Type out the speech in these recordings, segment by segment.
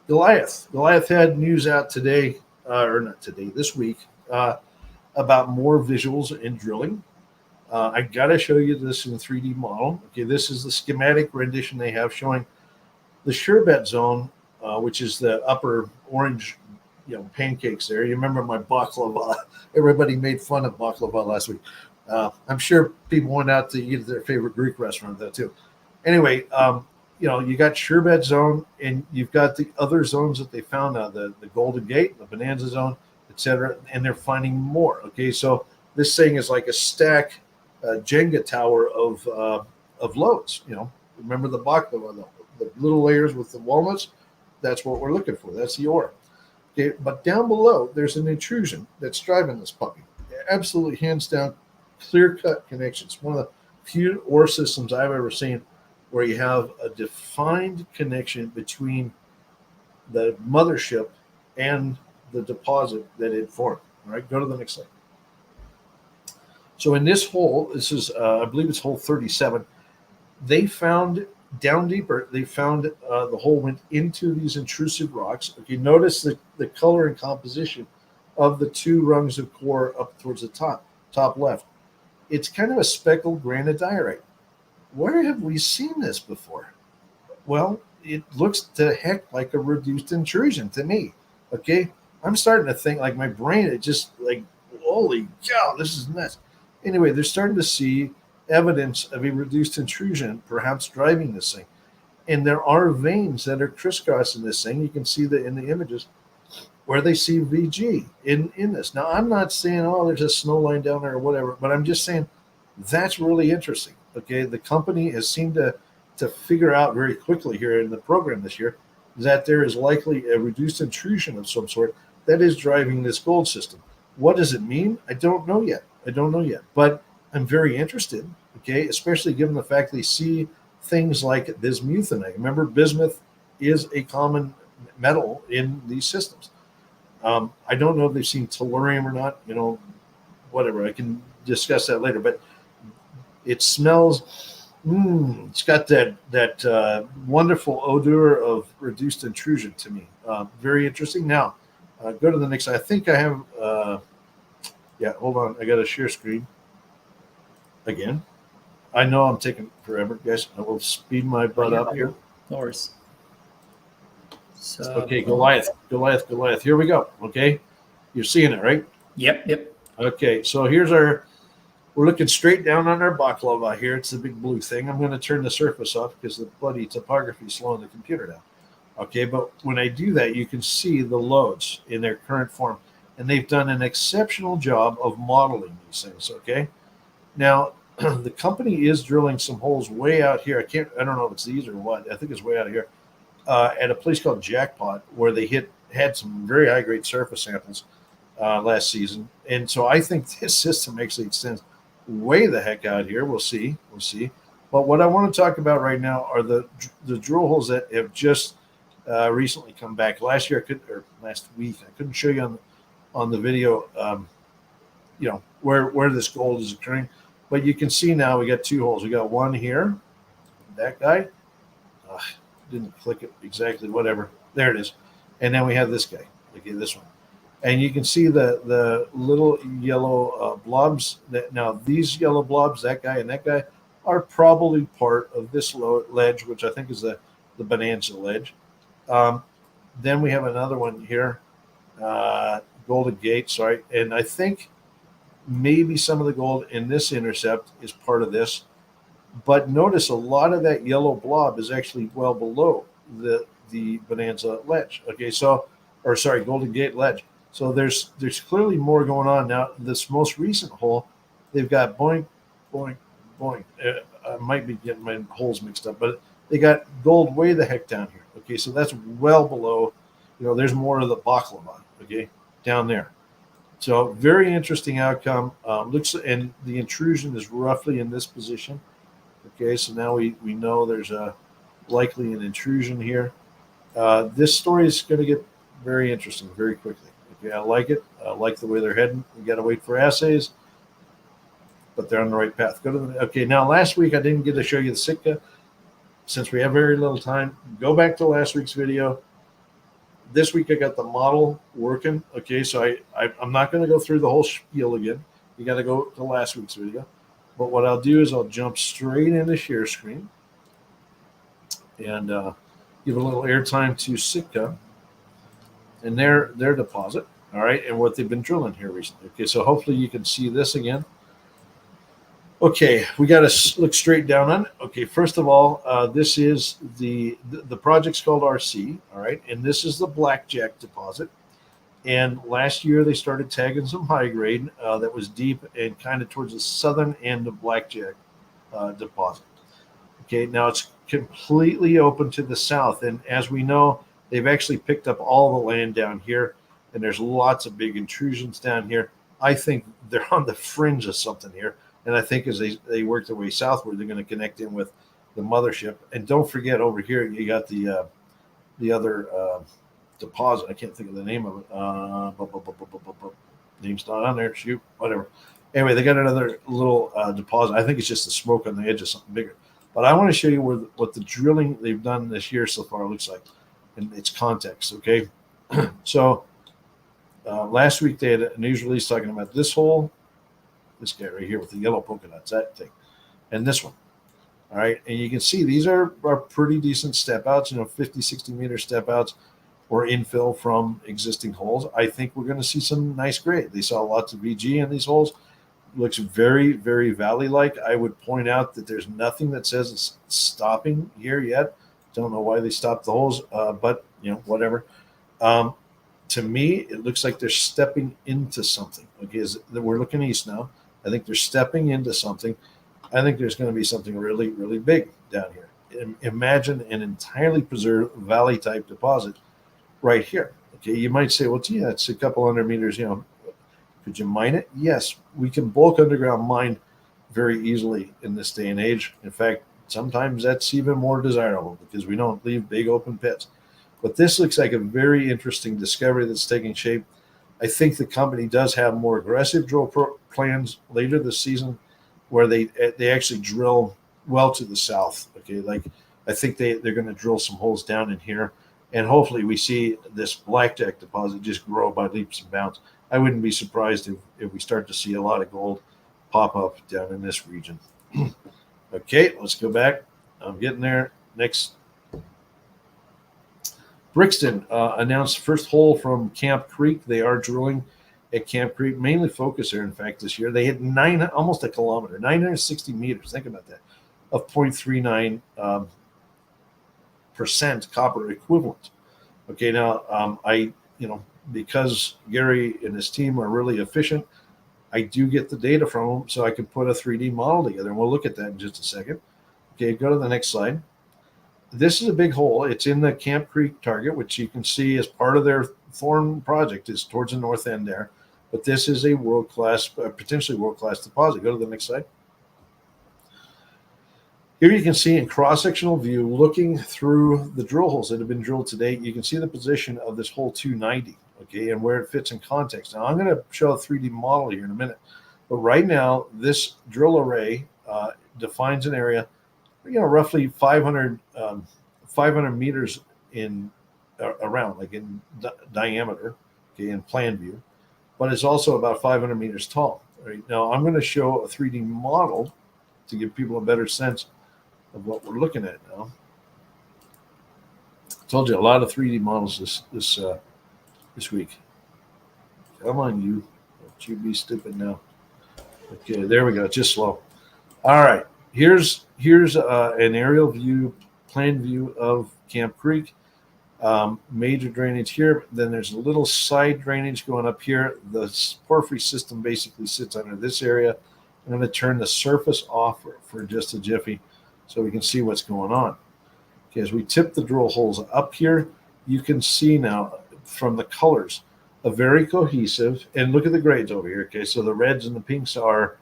Goliath. Goliath had news out today, or not today, this week, about more visuals in drilling. I got to show you this in a 3D model. Okay, this is the schematic rendition they have showing the Sherbet zone, which is the upper orange, pancakes there. You remember my baklava? Everybody made fun of baklava last week. I'm sure people went out to eat at their favorite Greek restaurant though too. Anyway, you got Sherbet zone, and you've got the other zones that they found now, the Golden Gate, the Bonanza zone, etc. And they're finding more. Okay, so this thing is like a stack Jenga tower of loads. Remember the baklava, the little layers with the walnuts. That's what we're looking for. That's the ore. Okay, but down below, there's an intrusion that's driving this puppy. Absolutely, hands down, clear-cut connections. One of the few ore systems I've ever seen where you have a defined connection between the mothership and the deposit that it formed. All right, go to the next slide. So in this hole, this is, I believe it's hole 37, they found down deeper, they found the hole went into these intrusive rocks. Okay, notice the color and composition of the two rungs of core up towards the top left. It's kind of a speckled granodiorite. Where have we seen this before? Well, it looks to heck like a reduced intrusion to me. Okay, I'm starting to think like my brain, it just like, holy cow, this is nuts. Anyway, they're starting to see evidence of a reduced intrusion, perhaps driving this thing. And there are veins that are crisscrossing this thing. You can see that in the images where they see VG in this. Now, I'm not saying, oh, there's a snow line down there or whatever, but I'm just saying that's really interesting. Okay, the company has seemed to figure out very quickly here in the program this year that there is likely a reduced intrusion of some sort that is driving this gold system. What does it mean? I don't know yet. But I'm very interested, okay, especially given the fact they see things like bismuthinite. Remember, bismuth is a common metal in these systems. I don't know if they've seen tellurium or not, whatever. I can discuss that later, but it smells, it's got that wonderful odor of reduced intrusion to me. Very interesting. Now, go to the next. I think I have, hold on. I got a share screen. Again, I know I'm taking forever, guys. I will speed my butt up here. No worries. So, okay, Goliath. Here we go. Okay, you're seeing it, right? Yep. Okay, so we're looking straight down on our baklava here. It's the big blue thing. I'm going to turn the surface off because the bloody topography is slowing the computer down. Okay, but when I do that, you can see the loads in their current form, and they've done an exceptional job of modeling these things. Okay. Now, the company is drilling some holes way out here. I don't know if it's these or what. I think it's way out here at a place called Jackpot, where they had some very high grade surface samples last season. And so I think this system actually extends way the heck out here. We'll see. But what I want to talk about right now are the drill holes that have just recently come back. Last week, I couldn't show you on the video, where this gold is occurring. But you can see now we got two holes. We got one here, that guy. Didn't click it exactly, whatever. There it is. And then we have this guy, okay, this one. And you can see the little yellow blobs. Now, these yellow blobs, that guy and that guy, are probably part of this ledge, which I think is the Bonanza ledge. Then we have another one here, Golden Gate, sorry. And I think maybe some of the gold in this intercept is part of this. But notice a lot of that yellow blob is actually well below the Bonanza ledge. Okay, Golden Gate ledge. So there's clearly more going on. Now, this most recent hole, they've got boing, boing, boing. I might be getting my holes mixed up, but they got gold way the heck down here. Okay, so that's well below, there's more of the baklava, okay, down there. So very interesting outcome. And the intrusion is roughly in this position. Okay, so now we know there's likely an intrusion here. This story is going to get very interesting very quickly. Okay, I like it. I like the way they're heading. We got to wait for assays, but they're on the right path. Okay, now last week I didn't get to show you the Sitka. Since we have very little time, go back to last week's video. this week I got the model working. Okay, so I'm not going to go through the whole spiel again. You got to go to last week's video. But what I'll do is I'll jump straight into share screen and give a little airtime to Sitka and their deposit. All right, and what they've been drilling here recently. Okay, so hopefully you can see this again. Okay, we got to look straight down on it. Okay, first of all, this is the project's called RC. All right, and this is the Blackjack deposit. And last year they started tagging some high grade that was deep and kind of towards the southern end of Blackjack deposit. Okay, now it's completely open to the south, and as we know, they've actually picked up all the land down here, and there's lots of big intrusions down here. I think they're on the fringe of something here. And I think as they work their way southward, they're going to connect in with the mothership. And don't forget, over here you got the other deposit. I can't think of the name of it. Name's not on there. Shoot, whatever. Anyway, they got another little deposit. I think it's just the smoke on the edge of something bigger. But I want to show you what the drilling they've done this year so far looks like in its context. Okay, so last week they had a news release talking about this hole. This guy right here with the yellow polka dots, that thing, and this one. All right, and you can see these are pretty decent step outs, 50, 60 meter step outs or infill from existing holes. I think we're going to see some nice grade. They saw lots of VG in these holes. Looks very, very valley-like. I would point out that there's nothing that says it's stopping here yet. Don't know why they stopped the holes, but whatever. To me, it looks like they're stepping into something. Okay, we're looking east now. I think they're stepping into something. I think there's going to be something really, really big down here. Imagine an entirely preserved valley type deposit right here. Okay, you might say, well, gee, it's a couple hundred meters. Could you mine it? Yes, we can bulk underground mine very easily in this day and age. In fact, sometimes that's even more desirable because we don't leave big open pits. But this looks like a very interesting discovery that's taking shape. I think the company does have more aggressive drill plans later this season where they actually drill well to the south. Okay, like I think they're going to drill some holes down in here. And hopefully we see this Blackjack deposit just grow by leaps and bounds. I wouldn't be surprised if we start to see a lot of gold pop up down in this region. Okay, let's go back. I'm getting there. Next. Brixton announced first hole from Camp Creek. They are drilling at Camp Creek, mainly focus there, in fact, this year. They hit almost a kilometer, 960 meters. Think about that, of 0.39% copper equivalent. Okay, now because Gary and his team are really efficient, I do get the data from them so I can put a 3D model together, and we'll look at that in just a second. Okay, go to the next slide. This is a big hole. It's in the Camp Creek target, which you can see as part of their Thorn project is towards the north end there. But this is a world-class, potentially world-class deposit. Go to the next slide. Here you can see in cross-sectional view, looking through the drill holes that have been drilled to date, you can see the position of this hole 290, okay, and where it fits in context. Now, I'm going to show a 3D model here in a minute. But right now, this drill array defines an area roughly 500 meters in around, like in diameter, okay, in plan view, but it's also about 500 meters tall. Right now, I'm going to show a 3D model to give people a better sense of what we're looking at now. I told you a lot of 3D models this week. Come on, you! Don't you be stupid now. Okay, there we go. Just slow. All right. Here's an aerial view, plan view of Camp Creek. Major drainage here. Then there's a little side drainage going up here. The porphyry system basically sits under this area. I'm going to turn the surface off for just a jiffy so we can see what's going on. Okay, as we tip the drill holes up here, you can see now from the colors a very cohesive, and look at the grades over here. Okay, so the reds and the pinks are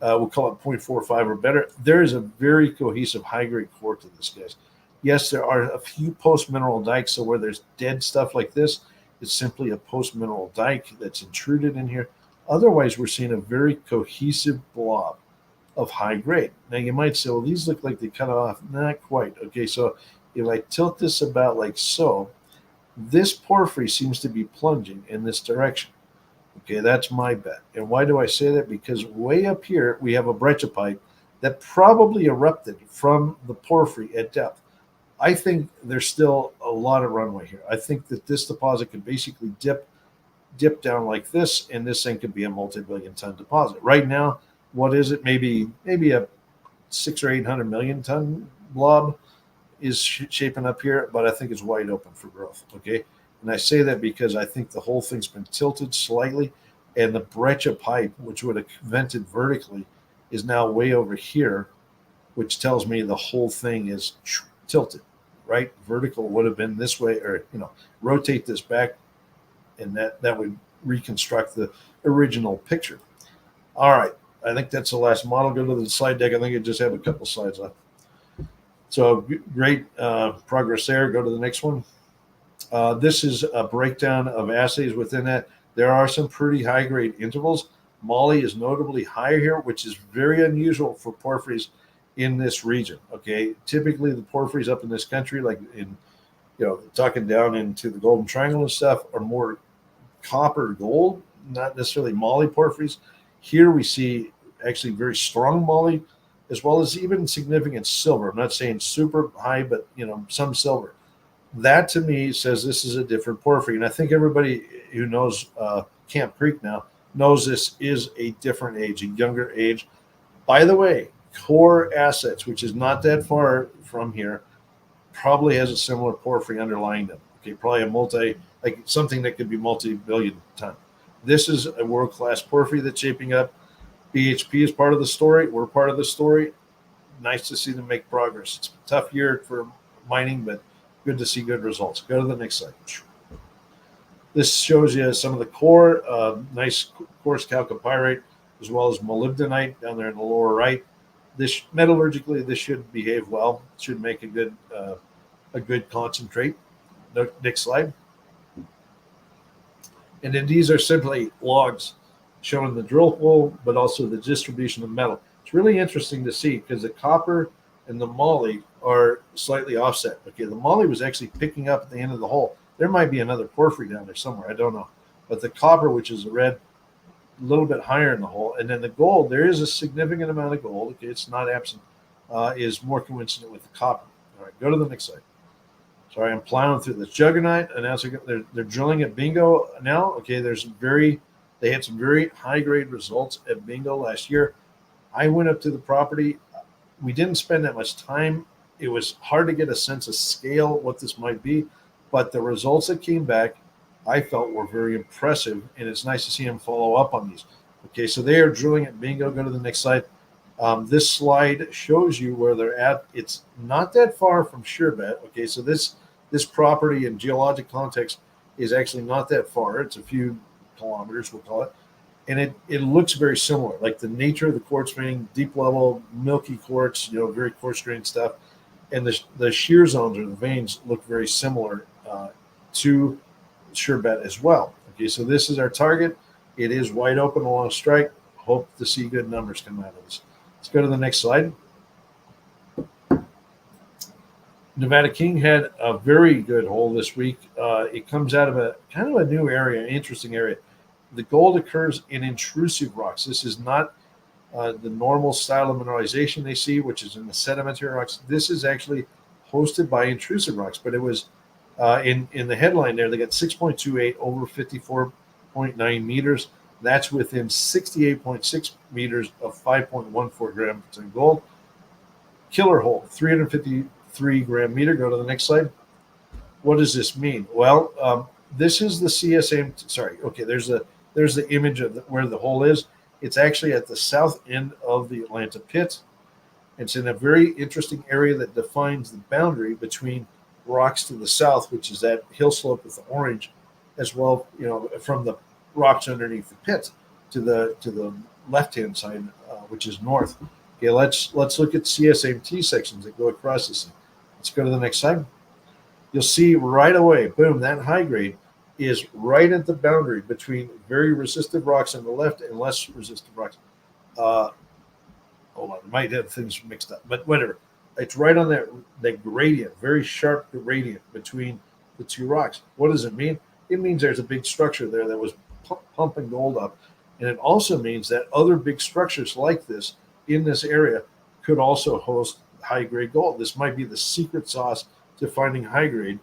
we'll call it 0.45 or better. There is a very cohesive high-grade core to this, guys. Yes, there are a few post-mineral dikes, so where there's dead stuff like this, it's simply a post-mineral dike that's intruded in here. Otherwise, we're seeing a very cohesive blob of high grade. Now, you might say, well, these look like they cut off. Not quite. Okay, so if I tilt this about like so, This porphyry seems to be plunging in this direction. Okay, that's my bet. And why do I say that? Because way up here, we have a breccia that probably erupted from the porphyry at depth. I think there's still a lot of runway here. I think that this deposit could basically dip down like this, and this thing could be a multi-billion ton deposit. Right now, what is it? Maybe a 600 or 800 million ton blob is shaping up here, but I think it's wide open for growth. Okay, and I say that because I think the whole thing's been tilted slightly, and the breccia pipe, which would have vented vertically, is now way over here, which tells me the whole thing is tilted. Right, vertical would have been this way, or rotate this back, and that would reconstruct the original picture. All right, I think that's the last model. Go to the slide deck. I think I just have a couple slides left. So great progress there. Go to the next one. This is a breakdown of assays within that. There are some pretty high-grade intervals. Moly is notably higher here, which is very unusual for porphyries in this region. Okay, typically the porphyries up in this country, like in talking down into the Golden Triangle and stuff, are more copper gold, not necessarily moly porphyries. Here we see actually very strong moly, as well as even significant silver. I'm not saying super high, but some silver. That to me says this is a different porphyry, and I think everybody who knows Camp Creek now knows this is a different age, a younger age. By the way, Core Assets, which is not that far from here, probably has a similar porphyry underlying them. Okay, probably something that could be multi-billion ton. This is a world-class porphyry that's shaping up. BHP is part of the story. We're part of the story. Nice to see them make progress. It's a tough year for mining, but good to see good results. Go to the next slide. This shows you some of the core, nice coarse chalcopyrite, as well as molybdenite down there in the lower right. This metallurgically, this should behave well. It should make a good concentrate. Next slide. And then these are simply logs showing the drill hole, but also the distribution of metal. It's really interesting to see because the copper and the moly are slightly offset. Okay, the moly was actually picking up at the end of the hole. There might be another porphyry down there somewhere. I don't know. But the copper, which is the red, a little bit higher in the hole. And then the gold, there is a significant amount of gold. Okay, it's not absent, is more coincident with the copper. All right, go to the next slide. Sorry, I'm plowing through this. Juggernaut, and now they're drilling at Bingo now. Okay, they had some very high-grade results at Bingo last year. I went up to the property. We didn't spend that much time. It was hard to get a sense of scale, what this might be, but the results that came back, I felt were very impressive, and it's nice to see them follow up on these. Okay, so they are drilling at Bingo. Go to the next slide. This slide shows you where they're at. It's not that far from Sherbet. Okay, so this property in geologic context is actually not that far. It's a few kilometers, we'll call it. And it looks very similar, like the nature of the quartz veining, deep level, milky quartz, very coarse grained stuff. And the shear zones or the veins look very similar to Sherbet as well. Okay, so this is our target. It is wide open along strike. Hope to see good numbers come out of this. Let's go to the next slide. Nevada King had a very good hole this week. It comes out of a kind of a new area, an interesting area. The gold occurs in intrusive rocks. This is not the normal style of mineralization they see, which is in the sedimentary rocks. This is actually hosted by intrusive rocks, but it was in the headline there. They got 6.28 over 54.9 meters. That's within 68.6 meters of 5.14 grams per ton gold. Killer hole, 353 gram meter. Go to the next slide. What does this mean? Well, this is the CSM. Sorry. Okay. There's the image of where the hole is. It's actually at the south end of the Atlanta pit. It's in a very interesting area that defines the boundary between rocks to the south, which is that hill slope with the orange, as well, from the rocks underneath the pit to the left-hand side, which is north. Okay, let's look at CSMT sections that go across this thing. Let's go to the next slide. You'll see right away, boom, that high grade is right at the boundary between very resistive rocks on the left and less resistive rocks. Hold on, I might have things mixed up, but whatever. It's right on that gradient, very sharp gradient between the two rocks. What does it mean? It means there's a big structure there that was pumping gold up. And it also means that other big structures like this in this area could also host high grade gold. This might be the secret sauce to finding high grade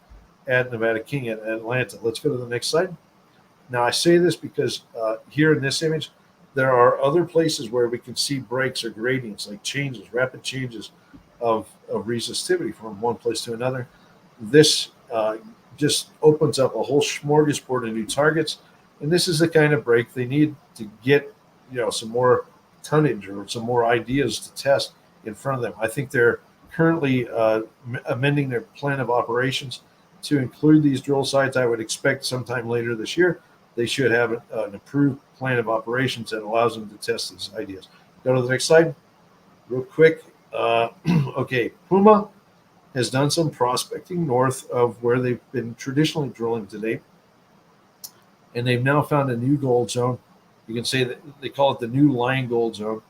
at Nevada King at Atlanta. Let's go to the next slide. Now, I say this because here in this image, there are other places where we can see breaks or gradients, like changes, rapid changes of resistivity from one place to another. This just opens up a whole smorgasbord of new targets. And this is the kind of break they need to get, some more tonnage or some more ideas to test in front of them. I think they're currently amending their plan of operations to include these drill sites. I would expect sometime later this year, they should have an approved plan of operations that allows them to test these ideas. Go to the next slide real quick. Okay, Puma has done some prospecting north of where they've been traditionally drilling to date. And they've now found a new gold zone. You can say that they call it the new Lion Gold Zone,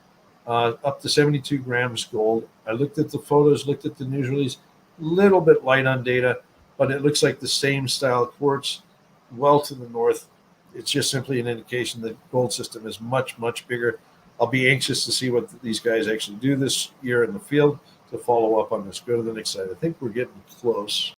up to 72 grams gold. I looked at the photos, looked at the news release, little bit light on data, but it looks like the same style quartz well to the north. It's just simply an indication that the gold system is much, much bigger. I'll be anxious to see what these guys actually do this year in the field to follow up on this. Go to the next slide. I think we're getting close.